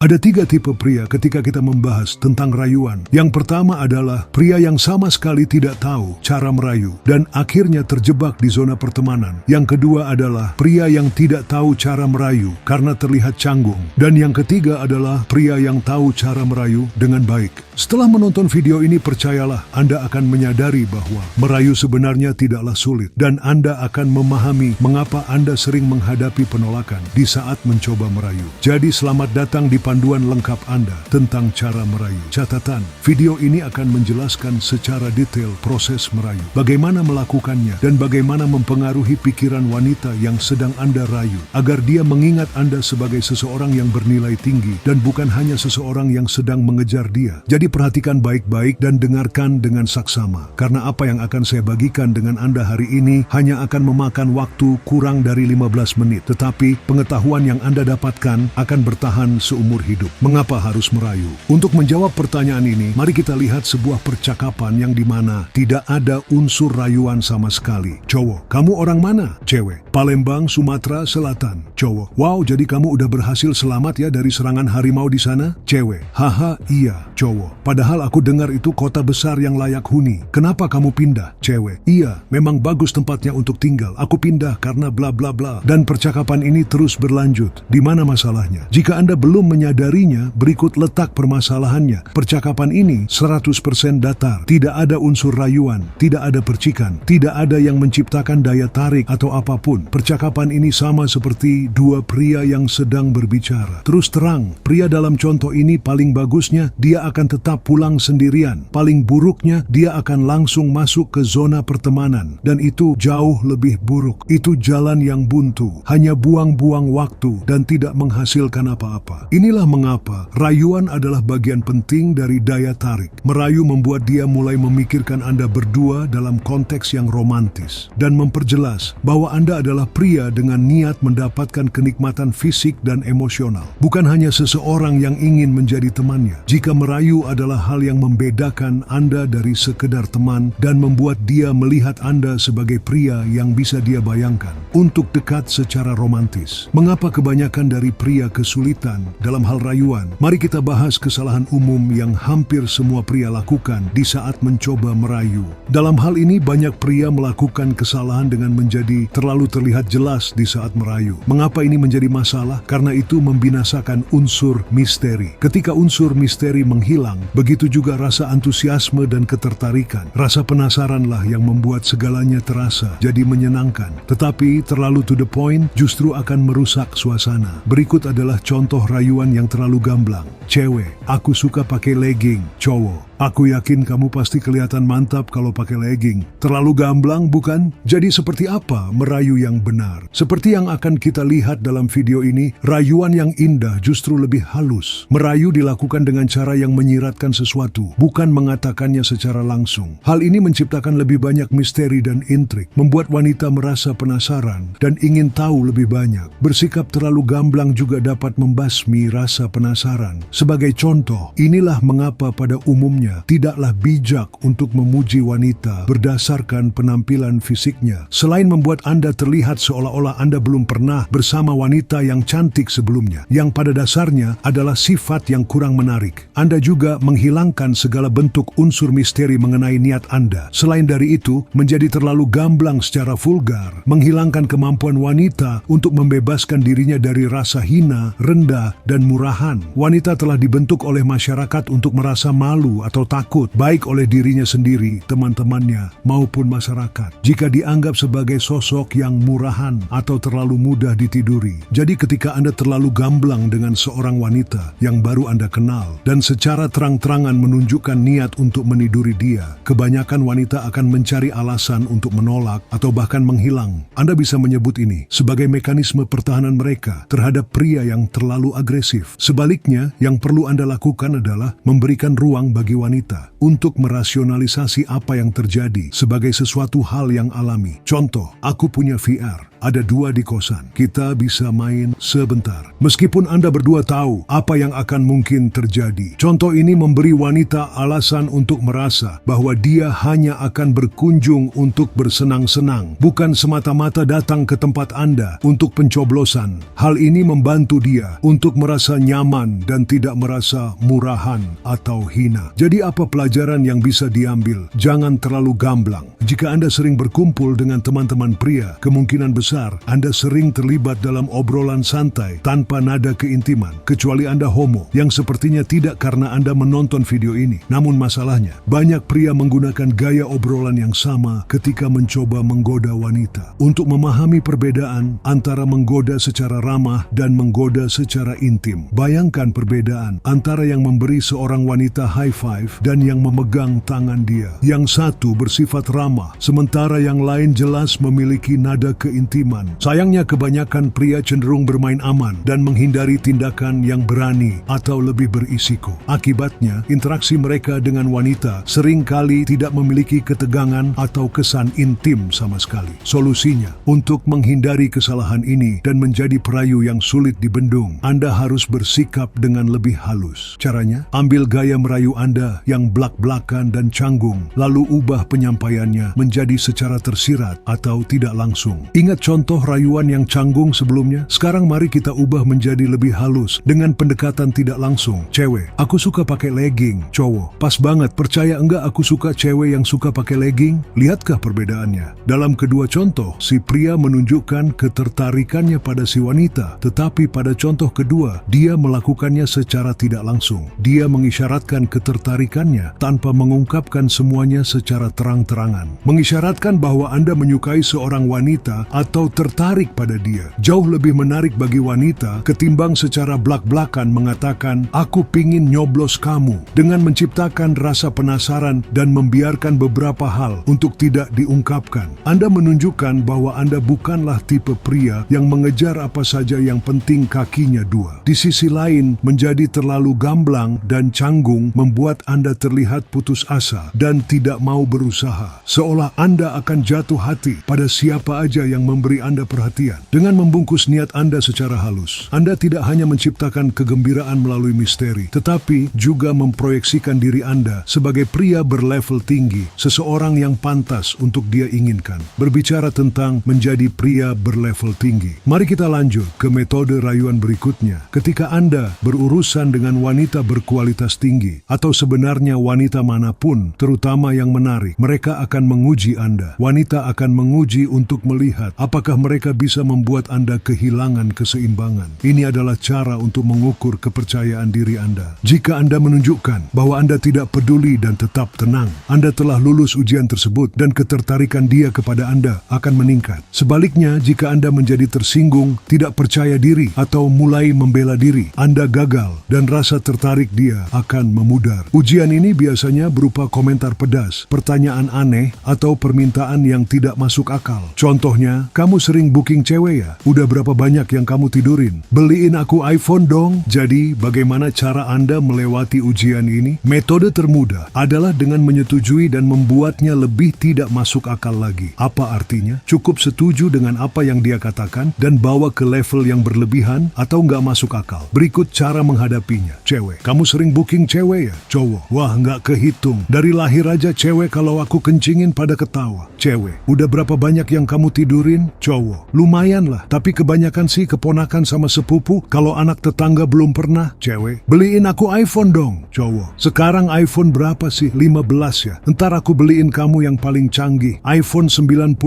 Ada 3 tipe pria ketika kita membahas tentang rayuan. Yang pertama adalah pria yang sama sekali tidak tahu cara merayu dan akhirnya terjebak di zona pertemanan. Yang kedua adalah pria yang tidak tahu cara merayu karena terlihat canggung. Dan yang ketiga adalah pria yang tahu cara merayu dengan baik. Setelah menonton video ini, percayalah Anda akan menyadari bahwa merayu sebenarnya tidaklah sulit dan Anda akan memahami mengapa Anda sering menghadapi penolakan di saat mencoba merayu. Jadi selamat datang di panduan lengkap Anda tentang cara merayu. Catatan, video ini akan menjelaskan secara detail proses merayu, bagaimana melakukannya, dan bagaimana mempengaruhi pikiran wanita yang sedang Anda rayu, agar dia mengingat Anda sebagai seseorang yang bernilai tinggi dan bukan hanya seseorang yang sedang mengejar dia. Jadi perhatikan baik-baik dan dengarkan dengan saksama, karena apa yang akan saya bagikan dengan Anda hari ini hanya akan memakan waktu kurang dari 15 menit, tetapi pengetahuan yang Anda dapatkan akan bertahan seumur hidup. Mengapa harus merayu? Untuk menjawab pertanyaan ini, mari kita lihat sebuah percakapan yang dimana tidak ada unsur rayuan sama sekali. Cowok, kamu orang mana? Cewek, Palembang, Sumatera Selatan. Cowok, wow, jadi kamu udah berhasil selamat ya dari serangan harimau di sana? Cewek, haha, iya. Cowok, padahal aku dengar itu kota besar yang layak huni. Kenapa kamu pindah? Cewek, iya, memang bagus tempatnya untuk tinggal. Aku pindah karena bla bla bla. Dan percakapan ini terus berlanjut. Di mana masalahnya? Jika Anda belum menyadarinya, berikut letak permasalahannya. Percakapan ini 100% datar. Tidak ada unsur rayuan, tidak ada percikan, tidak ada yang menciptakan daya tarik atau apapun. Percakapan ini sama seperti dua pria yang sedang berbicara. Terus terang, pria dalam contoh ini paling bagusnya dia akan tetap pulang sendirian. Paling buruknya dia akan langsung masuk ke zona pertemanan. Dan itu jauh lebih buruk. Itu jalan yang buntu, hanya buang-buang waktu dan tidak menghasilkan apa-apa. Inilah mengapa rayuan adalah bagian penting dari daya tarik. Merayu membuat dia mulai memikirkan Anda berdua dalam konteks yang romantis dan memperjelas bahwa Anda adalah pria dengan niat mendapatkan kenikmatan fisik dan emosional, bukan hanya seseorang yang ingin menjadi temannya. Jika merayu adalah hal yang membedakan Anda dari sekedar teman dan membuat dia melihat Anda sebagai pria yang bisa dia bayangkan untuk dekat secara romantis. Mengapa kebanyakan dari pria kesulitan dalam hal rayuan? Mari kita bahas kesalahan umum yang hampir semua pria lakukan di saat mencoba merayu. Dalam hal ini banyak pria melakukan kesalahan dengan menjadi terlalu terlihat jelas di saat merayu. Mengapa ini menjadi masalah? Karena itu membinasakan unsur misteri. Ketika unsur misteri menghilang, begitu juga rasa antusiasme dan ketertarikan. Rasa penasaranlah yang membuat segalanya terasa jadi menyenangkan. Tetapi terlalu to the point justru akan merusak suasana. Berikut adalah contoh rayuan yang terlalu gamblang. Cewek, aku suka pakai legging. Cowok, aku yakin kamu pasti kelihatan mantap kalau pakai legging. Terlalu gamblang, bukan? Jadi seperti apa merayu yang benar? Seperti yang akan kita lihat dalam video ini, rayuan yang indah justru lebih halus. Merayu dilakukan dengan cara yang menyiratkan sesuatu, bukan mengatakannya secara langsung. Hal ini menciptakan lebih banyak misteri dan intrik, membuat wanita merasa penasaran dan ingin tahu lebih banyak. Bersikap terlalu gamblang juga dapat membasmi rasa penasaran. Sebagai contoh, inilah mengapa pada umumnya tidaklah bijak untuk memuji wanita berdasarkan penampilan fisiknya. Selain membuat Anda terlihat seolah-olah Anda belum pernah bersama wanita yang cantik sebelumnya, yang pada dasarnya adalah sifat yang kurang menarik. Anda juga menghilangkan segala bentuk unsur misteri mengenai niat Anda. Selain dari itu, menjadi terlalu gamblang secara vulgar, menghilangkan kemampuan wanita untuk membebaskan dirinya dari rasa hina, rendah, dan murahan. Wanita telah dibentuk oleh masyarakat untuk merasa malu atau takut, baik oleh dirinya sendiri, teman-temannya, maupun masyarakat, jika dianggap sebagai sosok yang murahan atau terlalu mudah ditiduri. Jadi ketika Anda terlalu gamblang dengan seorang wanita yang baru Anda kenal, dan secara terang-terangan menunjukkan niat untuk meniduri dia, kebanyakan wanita akan mencari alasan untuk menolak atau bahkan menghilang. Anda bisa menyebut ini sebagai mekanisme pertahanan mereka terhadap pria yang terlalu agresif. Sebaliknya, yang perlu Anda lakukan adalah memberikan ruang bagi wanita untuk merasionalisasi apa yang terjadi sebagai sesuatu hal yang alami. Contoh, aku punya VR. ada 2 di kosan. Kita bisa main sebentar. Meskipun Anda berdua tahu apa yang akan mungkin terjadi. Contoh ini memberi wanita alasan untuk merasa bahwa dia hanya akan berkunjung untuk bersenang-senang, bukan semata-mata datang ke tempat Anda untuk pencoblosan. Hal ini membantu dia untuk merasa nyaman dan tidak merasa murahan atau hina. Jadi apa pelajaran yang bisa diambil? Jangan terlalu gamblang. Jika Anda sering berkumpul dengan teman-teman pria, kemungkinan besar Anda sering terlibat dalam obrolan santai tanpa nada keintiman, kecuali Anda homo, yang sepertinya tidak karena Anda menonton video ini. Namun masalahnya, banyak pria menggunakan gaya obrolan yang sama ketika mencoba menggoda wanita. Untuk memahami perbedaan antara menggoda secara ramah dan menggoda secara intim, bayangkan perbedaan antara yang memberi seorang wanita high five dan yang memegang tangan dia. Yang satu bersifat ramah, sementara yang lain jelas memiliki nada keintiman. Sayangnya kebanyakan pria cenderung bermain aman dan menghindari tindakan yang berani atau lebih berisiko. Akibatnya, interaksi mereka dengan wanita sering kali tidak memiliki ketegangan atau kesan intim sama sekali. Solusinya, untuk menghindari kesalahan ini dan menjadi perayu yang sulit dibendung, Anda harus bersikap dengan lebih halus. Caranya, ambil gaya merayu Anda yang blak-blakan dan canggung, lalu ubah penyampaiannya menjadi secara tersirat atau tidak langsung. Ingat contoh rayuan yang canggung sebelumnya? Sekarang mari kita ubah menjadi lebih halus dengan pendekatan tidak langsung. Cewek, aku suka pakai legging. Cowok, pas banget, percaya enggak aku suka cewek yang suka pakai legging? Lihatkah perbedaannya? Dalam kedua contoh, si pria menunjukkan ketertarikannya pada si wanita, tetapi pada contoh kedua, dia melakukannya secara tidak langsung. Dia mengisyaratkan ketertarikannya tanpa mengungkapkan semuanya secara terang-terangan. Mengisyaratkan bahwa Anda menyukai seorang wanita atau tertarik pada dia. Jauh lebih menarik bagi wanita ketimbang secara blak-blakan mengatakan, aku pingin nyoblos kamu, dengan menciptakan rasa penasaran dan membiarkan beberapa hal untuk tidak diungkapkan. Anda menunjukkan bahwa Anda bukanlah tipe pria yang mengejar apa saja yang penting kakinya 2. Di sisi lain, menjadi terlalu gamblang dan canggung membuat Anda terlihat putus asa dan tidak mau berusaha. Seolah Anda akan jatuh hati pada siapa aja yang memberi Anda perhatian. Dengan membungkus niat Anda secara halus, Anda tidak hanya menciptakan kegembiraan melalui misteri, tetapi juga memproyeksikan diri Anda sebagai pria berlevel tinggi, seseorang yang pantas untuk dia inginkan. Berbicara tentang menjadi pria berlevel tinggi, mari kita lanjut ke metode rayuan berikutnya. Ketika Anda berurusan dengan wanita berkualitas tinggi, atau sebenarnya wanita manapun, terutama yang menarik, mereka akan menguji Anda. Wanita akan menguji untuk melihat apakah mereka bisa membuat Anda kehilangan keseimbangan. Ini adalah cara untuk mengukur kepercayaan diri Anda. Jika Anda menunjukkan bahwa Anda tidak peduli dan tetap tenang, Anda telah lulus ujian tersebut dan ketertarikan dia kepada Anda akan meningkat. Sebaliknya, jika Anda menjadi tersinggung, tidak percaya diri, atau mulai membela diri, Anda gagal dan rasa tertarik dia akan memudar. Ujian ini biasanya berupa komentar pedas, pertanyaan aneh, atau permintaan yang tidak masuk akal. Contohnya, kamu sering booking cewek ya? Udah berapa banyak yang kamu tidurin? Beliin aku iPhone dong. Jadi, bagaimana cara Anda melewati ujian ini? Metode termudah adalah dengan menyetujui dan membuatnya lebih tidak masuk akal lagi. Apa artinya? Cukup setuju dengan apa yang dia katakan dan bawa ke level yang berlebihan atau nggak masuk akal. Berikut cara menghadapinya. Cewek, kamu sering booking cewek ya? Cowok, wah nggak kehitung. Dari lahir aja cewek kalau aku kencingin pada ketawa. Cewek, udah berapa banyak yang kamu tidurin? Cowok, lumayan lah, tapi kebanyakan sih keponakan sama sepupu. Kalau anak tetangga belum pernah. Cewek, beliin aku iPhone dong. Cowok, sekarang iPhone berapa sih? 15 ya? Ntar aku beliin kamu yang paling canggih, iPhone 99.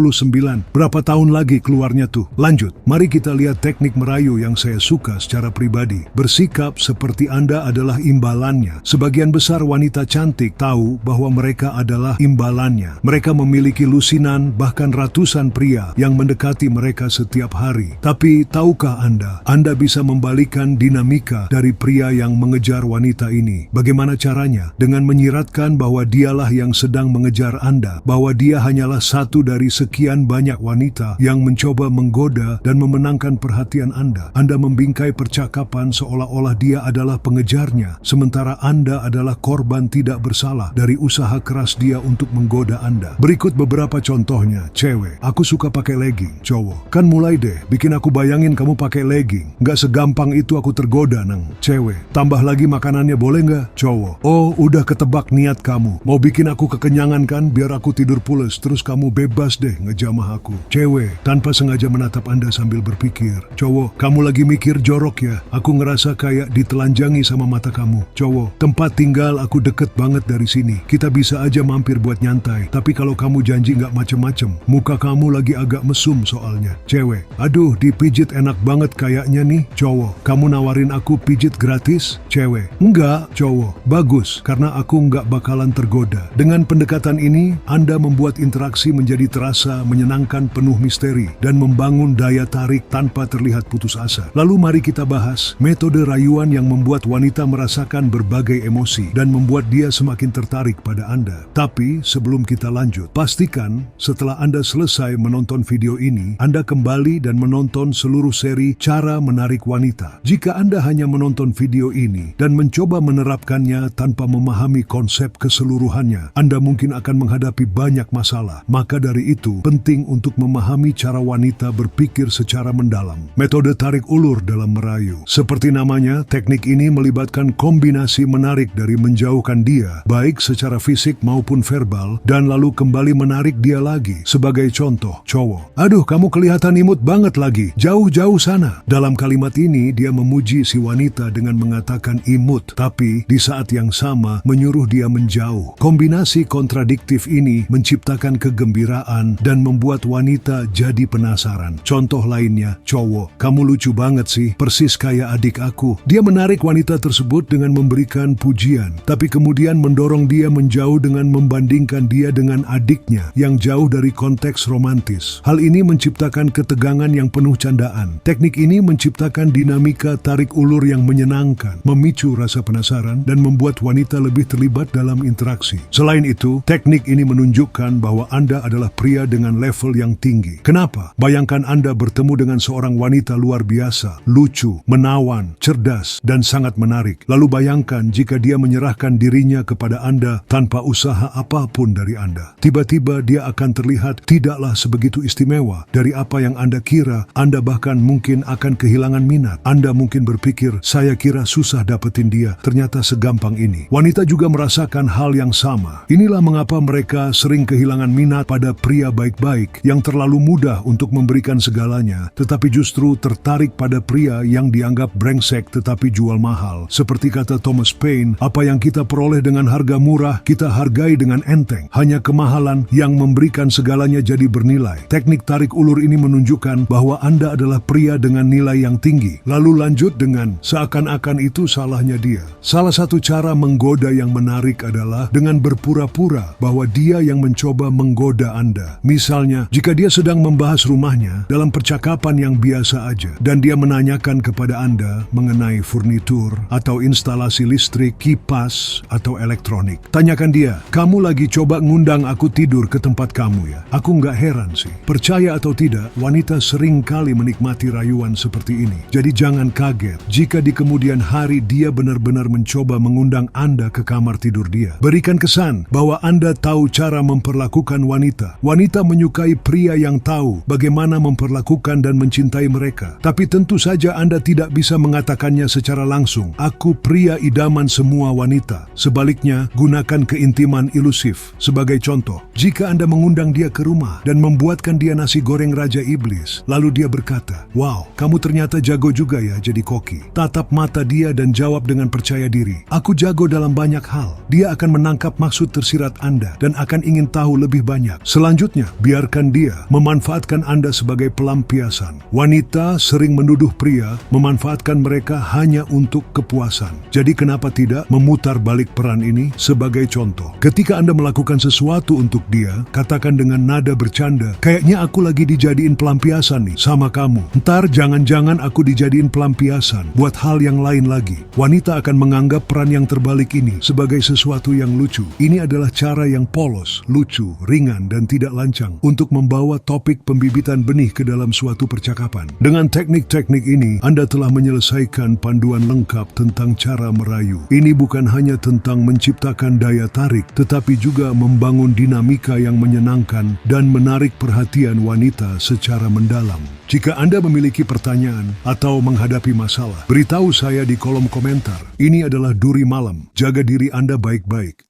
Berapa tahun lagi keluarnya tuh? Lanjut, mari kita lihat teknik merayu yang saya suka secara pribadi. Bersikap seperti Anda adalah imbalannya. Sebagian besar wanita cantik tahu bahwa mereka adalah imbalannya. Mereka memiliki lusinan, bahkan ratusan pria yang mendekati mereka setiap hari. Tapi tahukah Anda bisa membalikan dinamika dari pria yang mengejar wanita ini. Bagaimana caranya? Dengan menyiratkan bahwa dialah yang sedang mengejar Anda, bahwa dia hanyalah satu dari sekian banyak wanita yang mencoba menggoda dan memenangkan perhatian Anda. Anda membingkai percakapan seolah-olah dia adalah pengejarnya, sementara Anda adalah korban tidak bersalah dari usaha keras dia untuk menggoda Anda. Berikut beberapa contohnya. Cewek, aku suka pakai legging. legging, cowok. Kan mulai deh, bikin aku bayangin kamu pakai legging. Nggak segampang itu aku tergoda, nang, cewek. Tambah lagi makanannya boleh nggak, cowok? Oh, udah ketebak niat kamu. Mau bikin aku kekenyangan kan, biar aku tidur pules, terus kamu bebas deh ngejamah aku. Cewek, tanpa sengaja menatap Anda sambil berpikir. Cowok, kamu lagi mikir jorok ya? Aku ngerasa kayak ditelanjangi sama mata kamu. Cowok, tempat tinggal aku deket banget dari sini. Kita bisa aja mampir buat nyantai. Tapi kalau kamu janji nggak macem-macem, muka kamu lagi agak mesum soalnya. Cewek, aduh dipijit enak banget kayaknya nih. Cowok, kamu nawarin aku pijit gratis? Cewek, enggak. Cowok, bagus, karena aku nggak bakalan tergoda. Dengan pendekatan ini, Anda membuat interaksi menjadi terasa menyenangkan, penuh misteri, dan membangun daya tarik tanpa terlihat putus asa. Lalu mari kita bahas metode rayuan yang membuat wanita merasakan berbagai emosi dan membuat dia semakin tertarik pada Anda. Tapi sebelum kita lanjut, pastikan setelah Anda selesai menonton video ini, Anda kembali dan menonton seluruh seri Cara Menarik Wanita. Jika Anda hanya menonton video ini dan mencoba menerapkannya tanpa memahami konsep keseluruhannya, Anda mungkin akan menghadapi banyak masalah. Maka dari itu, penting untuk memahami cara wanita berpikir secara mendalam. Metode tarik ulur dalam merayu. Seperti namanya, teknik ini melibatkan kombinasi menarik dari menjauhkan dia, baik secara fisik maupun verbal, dan lalu kembali menarik dia lagi. Sebagai contoh, cowok, aduh kamu kelihatan imut banget lagi, jauh-jauh sana. Dalam kalimat ini, dia memuji si wanita dengan mengatakan imut, tapi di saat yang sama menyuruh dia menjauh. Kombinasi kontradiktif ini menciptakan kegembiraan dan membuat wanita jadi penasaran. Contoh lainnya, cowok, kamu lucu banget sih, persis kayak adik aku. Dia menarik wanita tersebut dengan memberikan pujian, tapi kemudian mendorong dia menjauh dengan membandingkan dia dengan adiknya yang jauh dari konteks romantis. Hal ini menciptakan ketegangan yang penuh candaan. Teknik ini menciptakan dinamika tarik ulur yang menyenangkan, memicu rasa penasaran, dan membuat wanita lebih terlibat dalam interaksi. Selain itu, teknik ini menunjukkan bahwa Anda adalah pria dengan level yang tinggi. Kenapa? Bayangkan Anda bertemu dengan seorang wanita luar biasa, lucu, menawan, cerdas, dan sangat menarik. Lalu bayangkan jika dia menyerahkan dirinya kepada Anda tanpa usaha apapun dari Anda. Tiba-tiba dia akan terlihat tidaklah sebegitu istimewa dari apa yang Anda kira. Anda bahkan mungkin akan kehilangan minat. Anda mungkin berpikir, saya kira susah dapetin dia, ternyata segampang ini. Wanita juga merasakan hal yang sama. Inilah mengapa mereka sering kehilangan minat pada pria baik-baik yang terlalu mudah untuk memberikan segalanya, tetapi justru tertarik pada pria yang dianggap brengsek tetapi jual mahal. Seperti kata Thomas Paine, apa yang kita peroleh dengan harga murah, kita hargai dengan enteng. Hanya kemahalan yang memberikan segalanya jadi bernilai. Teknik tarik ulur ini menunjukkan bahwa Anda adalah pria dengan nilai yang tinggi. Lalu lanjut dengan seakan-akan itu salahnya dia. Salah satu cara menggoda yang menarik adalah dengan berpura-pura bahwa dia yang mencoba menggoda Anda. Misalnya, jika dia sedang membahas rumahnya dalam percakapan yang biasa aja, dan dia menanyakan kepada Anda mengenai furnitur atau instalasi listrik, kipas, atau elektronik. Tanyakan dia, kamu lagi coba ngundang aku tidur ke tempat kamu ya? Aku nggak heran sih. Percaya atau tidak, wanita sering kali menikmati rayuan seperti ini. Jadi jangan kaget jika di kemudian hari dia benar-benar mencoba mengundang Anda ke kamar tidur dia. Berikan kesan bahwa Anda tahu cara memperlakukan wanita. Wanita menyukai pria yang tahu bagaimana memperlakukan dan mencintai mereka. Tapi tentu saja Anda tidak bisa mengatakannya secara langsung, aku pria idaman semua wanita. Sebaliknya, gunakan keintiman ilusif. Sebagai contoh, jika Anda mengundang dia ke rumah dan membuatkan dia nasi goreng Raja Iblis, lalu dia berkata, wow, kamu ternyata jago juga ya jadi koki. Tatap mata dia dan jawab dengan percaya diri, aku jago dalam banyak hal. Dia akan menangkap maksud tersirat Anda dan akan ingin tahu lebih banyak. Selanjutnya, biarkan dia memanfaatkan Anda sebagai pelampiasan. Wanita sering menuduh pria memanfaatkan mereka hanya untuk kepuasan. Jadi kenapa tidak memutar balik peran ini? Sebagai contoh, ketika Anda melakukan sesuatu untuk dia, katakan dengan nada bercanda, kayaknya aku lagi dijadiin pelampiasan nih sama kamu. Ntar jangan-jangan aku dijadiin pelampiasan buat hal yang lain lagi. Wanita akan menganggap peran yang terbalik ini sebagai sesuatu yang lucu. Ini adalah cara yang polos, lucu, ringan, dan tidak lancang untuk membawa topik pembibitan benih ke dalam suatu percakapan. Dengan teknik-teknik ini, Anda telah menyelesaikan panduan lengkap tentang cara merayu. Ini bukan hanya tentang menciptakan daya tarik, tetapi juga membangun dinamika yang menyenangkan dan menarik perhatian wanita secara mendalam. Jika Anda memiliki pertanyaan atau menghadapi masalah, beritahu saya di kolom komentar. Ini adalah Duri Malam. Jaga diri Anda baik-baik.